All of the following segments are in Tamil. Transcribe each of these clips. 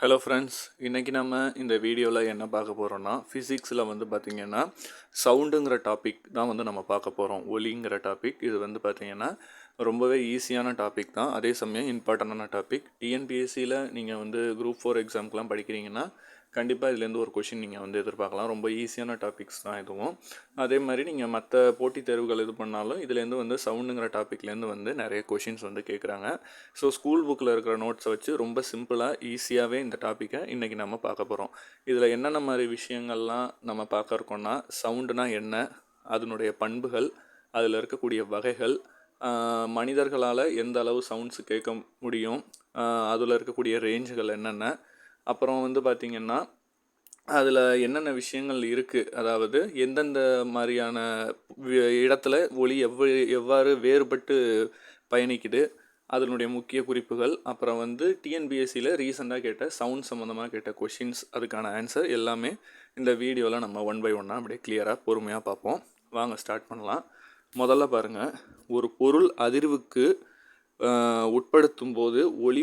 ஹலோ ஃப்ரெண்ட்ஸ், இன்றைக்கி நம்ம இந்த வீடியோவில் என்ன பார்க்க போகிறோன்னா, ஃபிசிக்ஸில் பார்த்திங்கன்னா சவுண்டுங்கிற டாபிக் தான் நம்ம பார்க்க போகிறோம். ஒலிங்கிற டாபிக் இது பார்த்திங்கன்னா ரொம்பவே ஈஸியான டாபிக் தான், அதே சமயம் இம்பார்ட்டண்டான டாபிக். டிஎன்பிஎஸ்சியில் நீங்கள் குரூப் 4 எக்ஸாம்க்கெலாம் படிக்கிறீங்கன்னா கண்டிப்பாக இதுலேருந்து ஒரு கொஷின் நீங்கள் எதிர்பார்க்கலாம். ரொம்ப ஈஸியான டாபிக்ஸ் தான் இதுவும். அதே மாதிரி நீங்கள் மற்ற போட்டித் தேர்வுகள் இது பண்ணாலும் இதுலேருந்து சவுண்டுங்கிற டாப்பிக்லேருந்து நிறைய கொஷின்ஸ் கேட்குறாங்க. ஸோ ஸ்கூல் புக்கில் இருக்கிற நோட்ஸை வச்சு ரொம்ப சிம்பிளாக ஈஸியாகவே இந்த டாப்பிக்கை இன்றைக்கி நம்ம பார்க்க போகிறோம். இதில் என்னென்ன மாதிரி விஷயங்கள்லாம் நம்ம பார்க்க இருக்கோன்னா, சவுண்டுனா என்ன, அதனுடைய பண்புகள், அதில் இருக்கக்கூடிய வகைகள், மனிதர்களால் எந்த அளவு சவுண்ட்ஸ் கேட்க முடியும், அதில் இருக்கக்கூடிய ரேஞ்சுகள் என்னென்ன, அப்புறம் பார்த்திங்கன்னா அதில் என்னென்ன விஷயங்கள் இருக்குது, அதாவது எந்தெந்த மாதிரியான இடத்துல ஒலி எவ்வாறு வேறுபட்டு பயணிக்குது, அதனுடைய முக்கிய குறிப்புகள், அப்புறம் டிஎன்பிஎஸ்சியில் ரீசெண்டாக கேட்ட சவுண்ட் சம்மந்தமாக கேட்ட கொஷின்ஸ், அதுக்கான ஆன்சர் எல்லாமே இந்த வீடியோவில் நம்ம 1 by 1 அப்படியே கிளியராக பொறுமையாக பார்ப்போம். வாங்க ஸ்டார்ட் பண்ணலாம். முதல்ல பாருங்கள், ஒரு பொருள் அதிர்வுக்கு உட்படுத்தும் போது ஒலி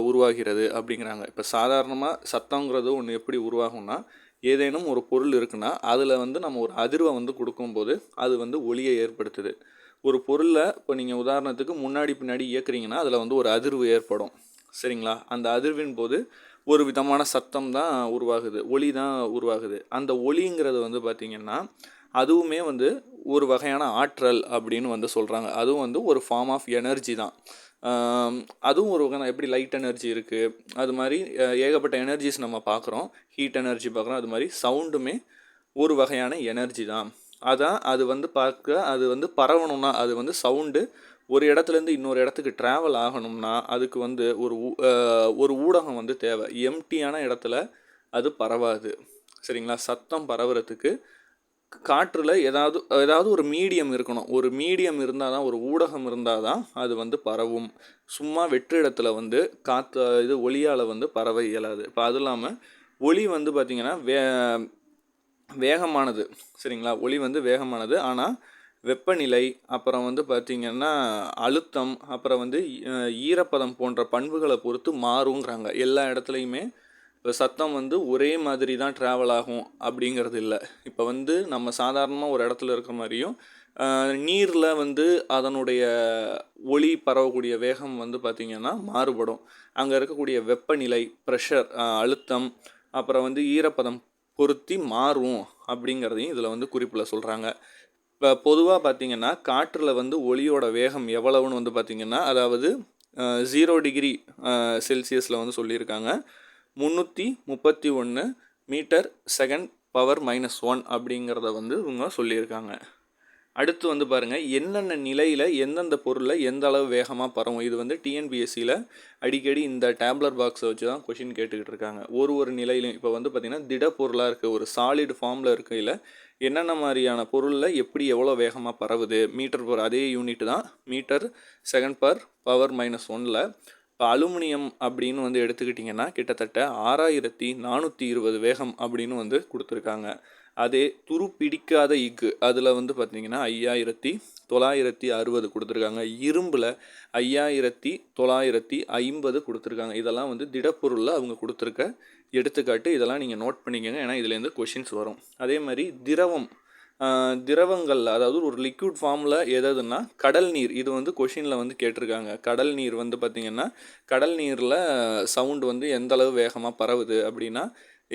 உருவாகிறது அப்படிங்கிறாங்க. இப்போ சாதாரணமாக சத்தங்கிறது ஒன்று எப்படி உருவாகும்னா, ஏதேனும் ஒரு பொருள் இருக்குன்னா அதில் நம்ம ஒரு அதிர்வை கொடுக்கும்போது அது ஒலியை ஏற்படுத்துது. ஒரு பொருளில் இப்போ நீங்கள் உதாரணத்துக்கு முன்னாடி பின்னாடி இயக்குறீங்கன்னா அதில் ஒரு அதிர்வு ஏற்படும், சரிங்களா? அந்த அதிர்வின் போது ஒரு விதமான சத்தம் தான் உருவாகுது, ஒலி தான் உருவாகுது. அந்த ஒலிங்கிறது பார்த்திங்கன்னா அதுவுமே ஒரு வகையான ஆற்றல் அப்படின்னு சொல்கிறாங்க. அதுவும் ஒரு ஃபார்ம் ஆஃப் எனர்ஜி தான். அதுவும் ஒரு வகை எப்படி லைட் எனர்ஜி இருக்குது, அது மாதிரி ஏகப்பட்ட எனர்ஜிஸ் நம்ம பார்க்குறோம். ஹீட் எனர்ஜி பார்க்குறோம். அது மாதிரி சவுண்டுமே ஒரு வகையான எனர்ஜி தான். அதான் அது பார்க்க அது பரவணும்னா, அது சவுண்டு ஒரு இடத்துலேருந்து இன்னொரு இடத்துக்கு ட்ராவல் ஆகணும்னா அதுக்கு ஒரு ஊடகம் தேவை. எம்டியான இடத்துல அது பரவாது, சரிங்களா? சத்தம் பரவுறதுக்கு காற்றில் ஏதாவது ஒரு மீடியம் இருக்கணும். ஒரு மீடியம் இருந்தால் தான், ஒரு ஊடகம் இருந்தால் தான் அது பரவும். சும்மா வெற்று இடத்துல காற்று ஒலியால் பரவ இயலாது. இப்போ அது இல்லாமல் ஒலி பார்த்திங்கன்னா வேகமானது, சரிங்களா? ஒலி வேகமானது. ஆனால் வெப்பநிலை, அப்புறம் பார்த்திங்கன்னா அழுத்தம், அப்புறம் ஈரப்பதம் போன்ற பண்புகளை பொறுத்து மாறுங்கிறாங்க. எல்லா இடத்துலையுமே இப்போ சத்தம் ஒரே மாதிரி தான் ட்ராவல் ஆகும் அப்படிங்கிறது இல்லை. இப்போ நம்ம சாதாரணமாக ஒரு இடத்துல இருக்க மாதிரியும் நீரில் அதனுடைய ஒளி பரவக்கூடிய வேகம் பார்த்திங்கன்னா மாறுபடும். அங்கே இருக்கக்கூடிய வெப்பநிலை, ப்ரெஷர், அழுத்தம், அப்புறம் ஈரப்பதம் பொருத்தி மாறும் அப்படிங்கிறதையும் இதில் குறிப்பில் சொல்கிறாங்க. இப்போ பொதுவாக பார்த்திங்கன்னா காற்றில் ஒளியோட வேகம் எவ்வளவுன்னு பார்த்திங்கன்னா, அதாவது 0 டிகிரி செல்சியஸில் சொல்லியிருக்காங்க 331 மீட்டர் செகண்ட் பவர் -1 அப்படிங்கிறத இவங்க சொல்லியிருக்காங்க. அடுத்து பாருங்கள், என்னென்ன நிலையில் எந்தெந்த பொருளில் எந்த அளவு வேகமாக பரவும். இது டிஎன்பிஎஸ்சியில் அடிக்கடி இந்த டேப்லர் பாக்ஸை வச்சு தான் கொஷின் கேட்டுக்கிட்டு இருக்காங்க. ஒரு நிலையிலையும் இப்போ பார்த்திங்கன்னா திடப்பொருளாக இருக்குது, ஒரு சாலிட் ஃபார்மில் இருக்கையில் என்னென்ன மாதிரியான பொருளில் எப்படி எவ்வளோ வேகமாக பரவுது, மீட்டர் பர், அதே யூனிட் தான், மீட்டர் செகண்ட் பர் பவர் -1ல். இப்போ அலுமினியம் அப்படின்னு எடுத்துக்கிட்டிங்கன்னா கிட்டத்தட்ட 6420 வேகம் அப்படின்னு கொடுத்துருக்காங்க. அதே துரு பிடிக்காத இக்கு அதில் பார்த்திங்கன்னா 5960 கொடுத்துருக்காங்க. இரும்பில் 5950 கொடுத்துருக்காங்க. இதெல்லாம் திடப்பொருளில் அவங்க கொடுத்துருக்க எடுத்துக்காட்டு. இதெல்லாம் நீங்கள் நோட் பண்ணிக்கோங்க, ஏன்னா இதுலேருந்து கொஷின்ஸ் வரும். அதே மாதிரி திரவங்கள், அதாவது ஒரு லிக்விட் ஃபார்மில் எதுன்னா கடல் நீர். இது கொஷினில் கேட்டிருக்காங்க. கடல் நீர் பார்த்திங்கன்னா கடல் நீரில் சவுண்டு எந்தளவு வேகமாக பரவுது அப்படின்னா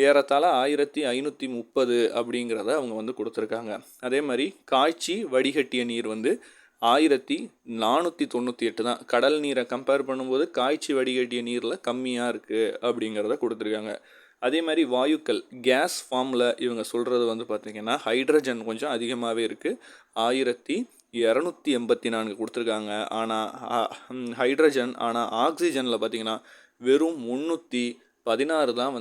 ஏறத்தாழ 1530 அப்படிங்கிறத அவங்க கொடுத்துருக்காங்க. அதே மாதிரி காய்ச்சி வடிகட்டிய நீர் 1498 தான். கடல் நீரை கம்பேர் பண்ணும்போது காய்ச்சி வடிகட்டிய நீரில் கம்மியாக இருக்குது அப்படிங்கிறத கொடுத்துருக்காங்க. அதே மாதிரி வாயுக்கள், கேஸ் ஃபார்மில் இவங்க சொல்கிறது பார்த்திங்கன்னா ஹைட்ரஜன் கொஞ்சம் அதிகமாகவே இருக்குது, 1284 கொடுத்துருக்காங்க. ஆனால் ஹைட்ரஜன், ஆனால் ஆக்சிஜனில் பார்த்திங்கன்னா வெறும் 316 தான்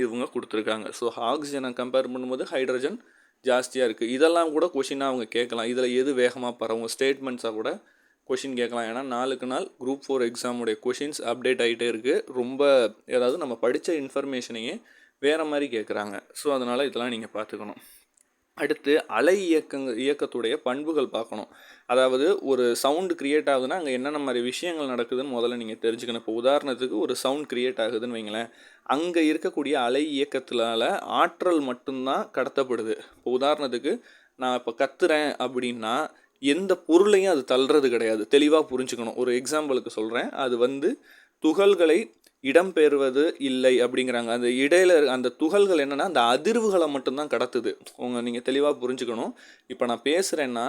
இவங்க கொடுத்துருக்காங்க. ஸோ ஆக்சிஜனை கம்பேர் பண்ணும்போது ஹைட்ரஜன் ஜாஸ்தியாக இருக்குது. இதெல்லாம் கூட கொஷினாக அவங்க கேட்கலாம். இதில் எது வேகமாக பரவும் ஸ்டேட்மெண்ட்ஸாக கூட கொஷின் கேட்கலாம். ஏன்னா நாளுக்கு நாள் குரூப் 4 எக்ஸாமுடைய கொஷின்ஸ் அப்டேட் ஆகிட்டே இருக்குது. ரொம்ப ஏதாவது நம்ம படித்த இன்ஃபர்மேஷனையே வேறு மாதிரி கேட்குறாங்க. ஸோ அதனால் இதெல்லாம் நீங்கள் பார்த்துக்கணும். அடுத்து அலை இயக்கத்துடைய பண்புகள் பார்க்கணும். அதாவது ஒரு சவுண்டு கிரியேட் ஆகுதுன்னா அங்கே என்னென்ன மாதிரி விஷயங்கள் நடக்குதுன்னு முதல்ல நீங்கள் தெரிஞ்சுக்கணும். இப்போ உதாரணத்துக்கு ஒரு சவுண்ட் கிரியேட் ஆகுதுன்னு வைங்களேன், அங்கே இருக்கக்கூடிய அலை இயக்கத்தினால ஆற்றல் மட்டும்தான் கடத்தப்படுது. இப்போ உதாரணத்துக்கு நான் இப்போ கத்துறேன் அப்படின்னா எந்த பொருளையும் அது தள்ளுறது கிடையாது. தெளிவாக புரிஞ்சுக்கணும். ஒரு எக்ஸாம்பிளுக்கு சொல்கிறேன். அது வந்து துகள்களை இடம்பெறுவது இல்லை அப்படிங்கிறாங்க. அந்த இடையில அந்த துகள்கள் என்னென்னா அந்த அதிர்வுகளை மட்டும்தான் கடத்துது. நீங்கள் தெளிவாக புரிஞ்சுக்கணும். இப்போ நான் பேசுகிறேன்னா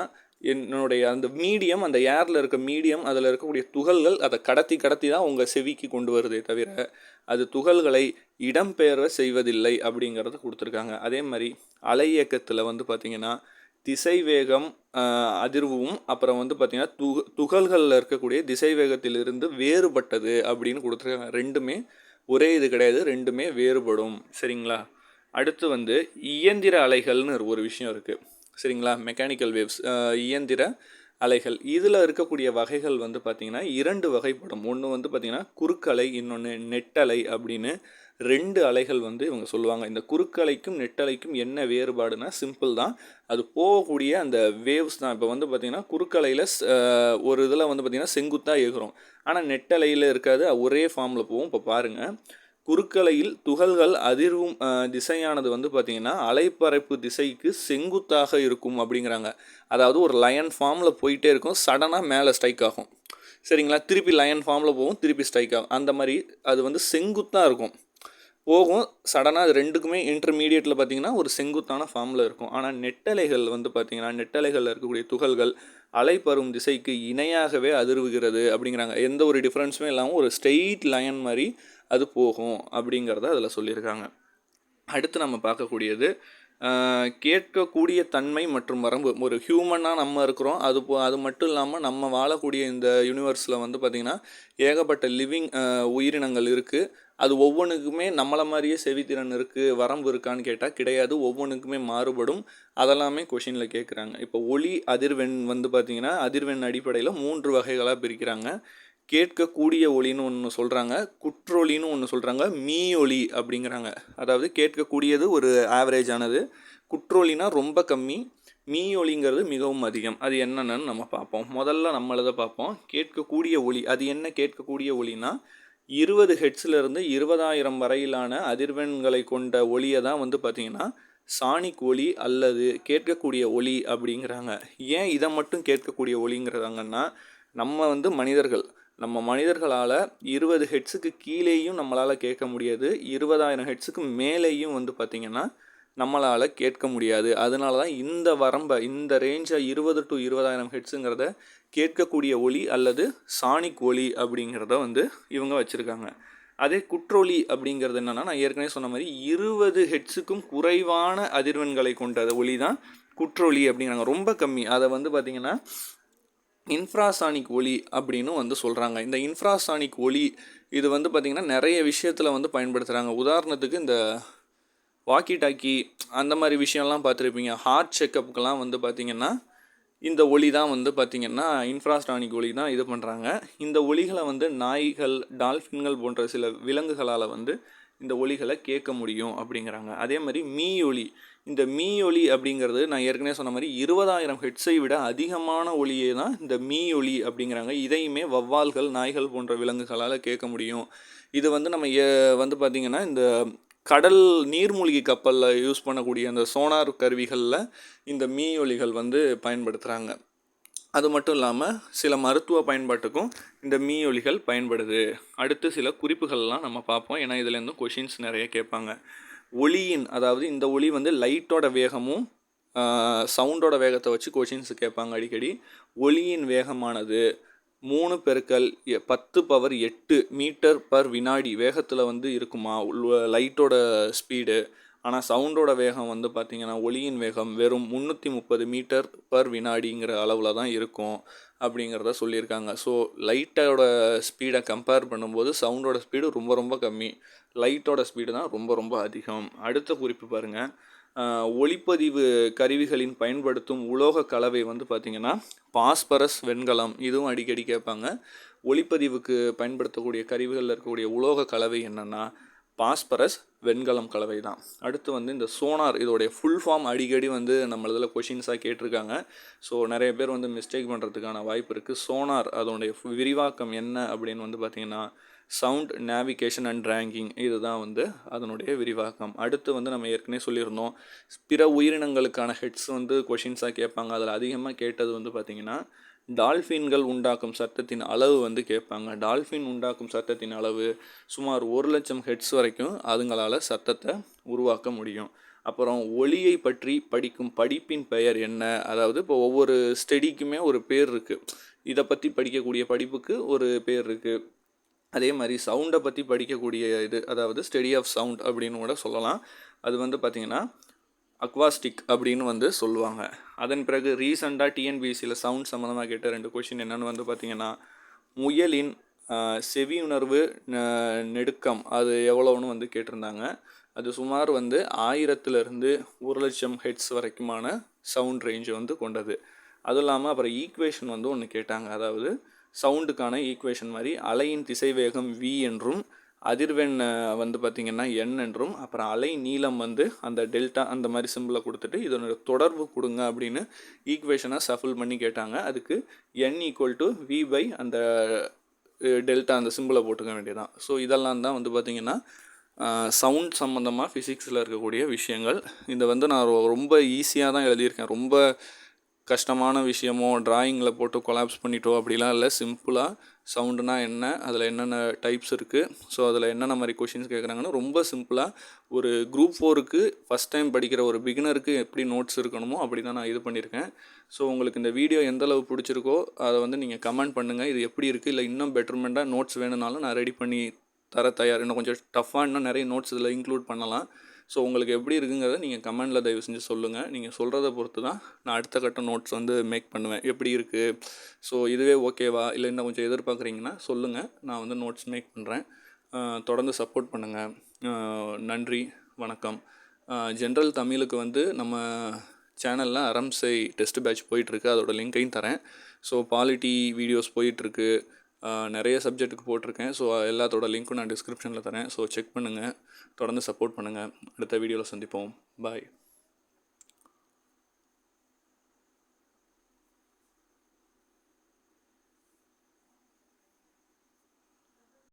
என்னுடைய அந்த மீடியம், அந்த ஏரில் இருக்க மீடியம், அதில் இருக்கக்கூடிய துகள்கள் அதை கடத்தி தான் உங்கள் செவிக்கு கொண்டு வருதே தவிர அது துகள்களை இடம்பெயர செய்வதில்லை அப்படிங்கிறத கொடுத்துருக்காங்க. அதே மாதிரி அலை இயக்கத்தில் வந்து பார்த்திங்கன்னா திசைவேகம் அதிர்வும் அப்புறம் வந்து பார்த்திங்கன்னா துகள்களில் இருக்கக்கூடிய திசைவேகத்திலிருந்து வேறுபட்டது அப்படின்னு கொடுத்துருக்காங்க. ரெண்டுமே ஒரே இது கிடையாது, ரெண்டுமே வேறுபடும். சரிங்களா? அடுத்து வந்து இயந்திர அலைகள்னு ஒரு விஷயம் இருக்குது. சரிங்களா? மெக்கானிக்கல் வேவ்ஸ், இயந்திர அலைகள். இதில் இருக்கக்கூடிய வகைகள் வந்து பார்த்திங்கன்னா 2 வகைப்படும். ஒன்று வந்து பார்த்திங்கன்னா குறுக்கலை, இன்னொன்று நெட்டலை அப்படின்னு 2 அலைகள் வந்து இவங்க சொல்லுவாங்க. இந்த குறுக்கலைக்கும் நெட்டலைக்கும் என்ன வேறுபாடுனா சிம்பிள் தான். அது போகக்கூடிய அந்த வேவ்ஸ் தான். இப்போ வந்து பார்த்திங்கன்னா குறுக்கலையில் ஒரு இதில் வந்து பார்த்திங்கன்னா செங்குத்தாக ஏகுறோம், ஆனால் நெட்டலையில் இருக்காது, ஒரே ஃபார்மில் போகும். இப்போ பாருங்கள், குறுக்கலையில் துகள்கள் அதிர்வும் திசையானது வந்து பார்த்திங்கன்னா அலைப்பரப்பு திசைக்கு செங்குத்தாக இருக்கும் அப்படிங்கிறாங்க. அதாவது ஒரு லயன் ஃபார்மில் போயிட்டே இருக்கும், சடனாக மேலே ஸ்ட்ரைக் ஆகும். சரிங்களா? திருப்பி லயன் ஃபார்மில் போகும், திருப்பி ஸ்ட்ரைக் ஆகும். அந்த மாதிரி அது வந்து செங்குத்தாக இருக்கும், போகும் சடனாக. அது ரெண்டுக்குமே இன்டர்மீடியட்டில் பார்த்திங்கன்னா ஒரு செங்குத்தான ஃபார்மில் இருக்கும். ஆனால் நெட்டலைகள் வந்து பார்த்திங்கன்னா நெட்டலைகளில் இருக்கக்கூடிய துகள்கள் அலைப்பரும் திசைக்கு இணையாகவே அதிர்வுகிறது அப்படிங்கிறாங்க. எந்த ஒரு டிஃப்ரென்ஸுமே இல்லாமல் ஒரு ஸ்ட்ரெயிட் லைன் மாதிரி அது போகும் அப்படிங்கிறத அதில் சொல்லியிருக்காங்க. அடுத்து நம்ம பார்க்கக்கூடியது கேட்கக்கூடிய தன்மை மற்றும் வரம்பு. ஒரு ஹியூமனாக நம்ம இருக்கிறோம், அது மட்டும் இல்லாமல் நம்ம வாழக்கூடிய இந்த யூனிவர்ஸில் வந்து பார்த்திங்கன்னா ஏகப்பட்ட லிவிங் உயிரினங்கள் இருக்குது. அது ஒவ்வொன்றுக்குமே நம்மளை மாதிரியே செவித்திறன் இருக்குது, வரம்பு இருக்கான்னு கேட்டால் கிடையாது. ஒவ்வொன்றுக்குமே மாறுபடும். அதெல்லாமே கொஷினில் கேட்குறாங்க. இப்போ ஒலி அதிர்வெண் வந்து பார்த்திங்கன்னா அதிர்வெண் அடிப்படையில் 3 வகைகளாக பிரிக்கிறாங்க. கேட்கக்கூடிய ஒலின்னு ஒன்று சொல்கிறாங்க, குற்றொலின்னு ஒன்று சொல்கிறாங்க, மீ ஒலி அப்படிங்கிறாங்க. அதாவது கேட்கக்கூடியது ஒரு ஆவரேஜானது, குற்றொலினா ரொம்ப கம்மி, மீ ஒலிங்கிறது மிகவும் அதிகம். அது என்னென்னு நம்ம பார்ப்போம். முதல்ல நம்மளதை பார்ப்போம். கேட்கக்கூடிய ஒலி அது என்ன? கேட்கக்கூடிய ஒலினா 20 ஹெர்ட்ஸிலிருந்து 20,000 வரையிலான அதிர்வெண்களை கொண்ட ஒலியை தான் வந்து பார்த்திங்கன்னா சானிக் ஒலி அல்லது கேட்கக்கூடிய ஒலி அப்படிங்கிறாங்க. ஏன் இதை மட்டும் கேட்கக்கூடிய ஒலிங்கிறதாங்கன்னா, நம்ம வந்து நம்ம மனிதர்களால் 20 ஹெர்ட்ஸுக்கு கீழேயும் நம்மளால் கேட்க முடியாது, 20,000 ஹெர்ட்ஸுக்கு மேலேயும் வந்து பார்த்திங்கன்னா நம்மளால் கேட்க முடியாது. அதனால தான் இந்த வரம்பை, இந்த ரேஞ்சை 20 to 20,000 ஹெர்ட்ஸுங்கிறத கேட்கக்கூடிய ஒலி அல்லது சானிக் ஒலி அப்படிங்கிறத வந்து இவங்க வச்சுருக்காங்க. அதே குற்றொலி அப்படிங்கிறது என்னென்னா, நான் ஏற்கனவே சொன்ன மாதிரி 20 ஹெர்ட்ஸுக்கும் குறைவான அதிர்வெண்களை கொண்ட ஒலி தான் குற்றொலி அப்படிங்கிறாங்க. ரொம்ப கம்மி. அதை வந்து பார்த்திங்கன்னா இன்ஃப்ராசானிக் ஒலி அப்படின்னு வந்து சொல்கிறாங்க. இந்த இன்ஃப்ராசானிக் ஒலி இது வந்து பார்த்திங்கன்னா நிறைய விஷயத்தில் வந்து பயன்படுத்துகிறாங்க. உதாரணத்துக்கு இந்த வாக்கி டாக்கி அந்த மாதிரி விஷயம்லாம் பார்த்துருப்பீங்க. ஹார்ட் செக்கப்புக்கெல்லாம் வந்து பார்த்திங்கன்னா இந்த ஒலி தான் வந்து பார்த்திங்கன்னா இன்ஃப்ராசானிக் ஒலி தான் இது பண்ணுறாங்க. இந்த ஒலிகளை வந்து நாய்கள், டால்ஃபின்கள் போன்ற சில விலங்குகளால் வந்து இந்த ஒலிகளை கேட்க முடியும் அப்படிங்கிறாங்க. அதே மாதிரி மீ ஒலி, இந்த மீ ஒலி அப்படிங்கிறது நான் ஏற்கனவே சொன்ன மாதிரி 20,000 ஹெர்ட்ஸை விட அதிகமான ஒலியே தான் இந்த மீ ஒலி அப்படிங்கிறாங்க. இதையுமே வவ்வால்கள், நாய்கள் போன்ற விலங்குகளால் கேட்க முடியும். இது வந்து நம்ம வந்து பார்த்திங்கன்னா இந்த கடல் நீர்மூழ்கி கப்பலில் யூஸ் பண்ணக்கூடிய அந்த சோனார் கருவிகளில் இந்த மீ ஒலிகள் வந்து பயன்படுத்துகிறாங்க. அது மட்டும் இல்லாமல் சில மருத்துவ பயன்பாட்டுக்கும் இந்த மீ ஒலிகள் பயன்படுது. அடுத்து சில குறிப்புகள்லாம் நம்ம பார்ப்போம், ஏன்னா இதுலேருந்து கொஷின்ஸ் நிறைய கேட்பாங்க. ஒலியின், அதாவது இந்த ஒலி வந்து லைட்டோட வேகமும் சவுண்டோட வேகத்தை வச்சு கொஷின்ஸ் கேட்பாங்க அடிக்கடி. ஒலியின் வேகமானது 3×10⁸ மீட்டர் பர் வினாடி வேகத்தில் வந்து இருக்குமா லைட்டோட ஸ்பீடு. ஆனால் சவுண்டோட வேகம் வந்து பார்த்திங்கன்னா ஒலியின் வேகம் வெறும் 330 மீட்டர் பர் வினாடிங்கிற அளவில் தான் இருக்கும் அப்படிங்கிறத சொல்லியிருக்காங்க. ஸோ லைட்டோட ஸ்பீடை கம்பேர் பண்ணும்போது சவுண்டோட ஸ்பீடு ரொம்ப ரொம்ப கம்மி, லைட்டோட ஸ்பீடு தான் ரொம்ப ரொம்ப அதிகம். அடுத்த குறிப்பு பாருங்கள். ஒளிப்பதிவு கருவிகளின் பயன்படுத்தும் உலோக கலவை வந்து பார்த்திங்கன்னா பாஸ்பரஸ், வெண்கலம். இதுவும் அடிக்கடி கேட்பாங்க. ஒளிப்பதிவுக்கு பயன்படுத்தக்கூடிய கருவிகளில் இருக்கக்கூடிய உலோக கலவை என்னென்னா பாஸ்பரஸ் வெண்கலம் கலவை தான். அடுத்து வந்து இந்த சோனார், இதோடைய ஃபுல் ஃபார்ம் அடிக்கடி வந்து நம்ம இதில் கொஷின்ஸாக கேட்டிருக்காங்க. ஸோ நிறைய பேர் வந்து மிஸ்டேக் பண்ணுறதுக்கான வாய்ப்பு இருக்குது. சோனார் அதனுடைய விரிவாக்கம் என்ன அப்படின்னு வந்து பார்த்திங்கன்னா சவுண்ட் நேவிகேஷன் அண்ட் ரேங்கிங், இதுதான் வந்து அதனுடைய விரிவாக்கம். அடுத்து வந்து நம்ம ஏற்கனவே சொல்லியிருந்தோம், பிற உயிரினங்களுக்கான ஹெட்ஸ் வந்து கொஷின்ஸாக கேட்பாங்க. அதில் அதிகமாக கேட்டது வந்து பார்த்திங்கன்னா டால்ஃபின்கள் உண்டாக்கும் சத்தத்தின் அளவு வந்து கேட்பாங்க. டால்ஃபின் உண்டாக்கும் சத்தத்தின் அளவு சுமார் 1,00,000 ஹெட்ஸ் வரைக்கும் அதுங்களால் சத்தத்தை உருவாக்க முடியும். அப்புறம் ஒலியை பற்றி படிக்கும் படிப்பின் பெயர் என்ன? அதாவது இப்போ ஒவ்வொரு ஸ்டடிக்குமே ஒரு பேர் இருக்குது. இதை பற்றி படிக்கக்கூடிய படிப்புக்கு ஒரு பேர் இருக்குது. அதே மாதிரி சவுண்டை பற்றி படிக்கக்கூடிய இது, அதாவது ஸ்டடி ஆஃப் சவுண்ட் அப்படின்னு கூட சொல்லலாம். அது வந்து பார்த்திங்கன்னா அக்வாஸ்டிக் அப்படின்னு வந்து சொல்லுவாங்க. அதன் பிறகு ரீசெண்டாக டிஎன்பிஎஸ்சியில் சவுண்ட் சம்மந்தமாக கேட்ட 2 கொஷின் என்னென்னு வந்து பார்த்திங்கன்னா, முயலின் செவியுணர்வு நெடுக்கம் அது எவ்வளோன்னு வந்து கேட்டிருந்தாங்க. அது சுமார் வந்து 1000லேருந்து 1,00,000 ஹெட்ஸ் வரைக்குமான சவுண்ட் ரேஞ்சு வந்து கொண்டது. அதுவும் இல்லாமல் அப்புறம் ஈக்குவேஷன் வந்து ஒன்று கேட்டாங்க. அதாவது சவுண்டுக்கான ஈக்குவேஷன் மாதிரி அலையின் திசைவேகம் v என்றும் அதிர்வெண் வந்து பார்த்திங்கன்னா n என்றும் அப்புறம் அலை நீளம் வந்து அந்த டெல்டா அந்த மாதிரி சிம்பிளை கொடுத்துட்டு இதனோட தொடர்பு கொடுங்க அப்படின்னு ஈக்குவேஷனை சஃபில் பண்ணி கேட்டாங்க. அதுக்கு n = v அந்த டெல்டா அந்த சிம்பிளை போட்டுக்க வேண்டியதான். ஸோ இதெல்லாம் தான் வந்து பார்த்திங்கன்னா சவுண்ட் சம்மந்தமாக ஃபிசிக்ஸில் இருக்கக்கூடிய விஷயங்கள். இதை வந்து நான் ரொம்ப ஈஸியாக தான் எழுதியிருக்கேன். ரொம்ப கஷ்டமான விஷயமோ டிராயிங்கில் போட்டு கொலாப்ஸ் பண்ணிட்டோம் அப்படிலாம் இல்லை. சிம்பிளாக சவுண்டுனா என்ன, அதில் என்னென்ன டைப்ஸ் இருக்குது, ஸோ அதில் என்னென்ன மாதிரி கொஷின்ஸ் கேட்குறாங்கன்னு ரொம்ப சிம்பிளாக ஒரு குரூப் 4க்கு ஃபஸ்ட் டைம் படிக்கிற ஒரு பிகினருக்கு எப்படி நோட்ஸ் இருக்கணுமோ அப்படி தான் நான் இது பண்ணியிருக்கேன். ஸோ உங்களுக்கு இந்த வீடியோ எந்தளவு பிடிச்சிருக்கோ அதை வந்து நீங்கள் கமெண்ட் பண்ணுங்கள். இது எப்படி இருக்குது, இல்லை இன்னும் பெட்டர்மெண்ட்டாக நோட்ஸ் வேணும்னாலும் நான் ரெடி பண்ணி தர தயார். இன்னும் கொஞ்சம் டஃப்பாக இன்னும் நிறைய நோட்ஸ் இதில் இன்க்ளூட் பண்ணலாம். ஸோ உங்களுக்கு எப்படி இருக்குங்கிறத நீங்கள் கமெண்டில் தயவு செஞ்சு சொல்லுங்கள். நீங்கள் சொல்கிறத பொறுத்து தான் நான் அடுத்த கட்ட நோட்ஸ் வந்து மேக் பண்ணுவேன். எப்படி இருக்குது, ஸோ இதுவே ஓகேவா, இல்லை இன்னும் கொஞ்சம் எதிர்பார்க்குறீங்கன்னா சொல்லுங்கள், நான் வந்து நோட்ஸ் மேக் பண்ணுறேன். தொடர்ந்து சப்போர்ட் பண்ணுங்கள். நன்றி, வணக்கம். ஜென்ரல் தமிழுக்கு வந்து நம்ம சேனலில் அரம்சை டெஸ்ட் பேட்ச் போயிட்டுருக்கு. அதோட லிங்க்கையும் தரேன். ஸோ பாலிட்டி வீடியோஸ் போயிட்டுருக்கு. நிறைய சப்ஜெக்ட்டுக்கு போட்டிருக்கேன். ஸோ எல்லாத்தோட லிங்க்கும் நான் டிஸ்கிரிப்ஷனில் தரேன். ஸோ செக் பண்ணுங்கள், தொடர்ந்து சப்போர்ட் பண்ணுங்கள். அடுத்த வீடியோவில் சந்திப்போம். பாய்.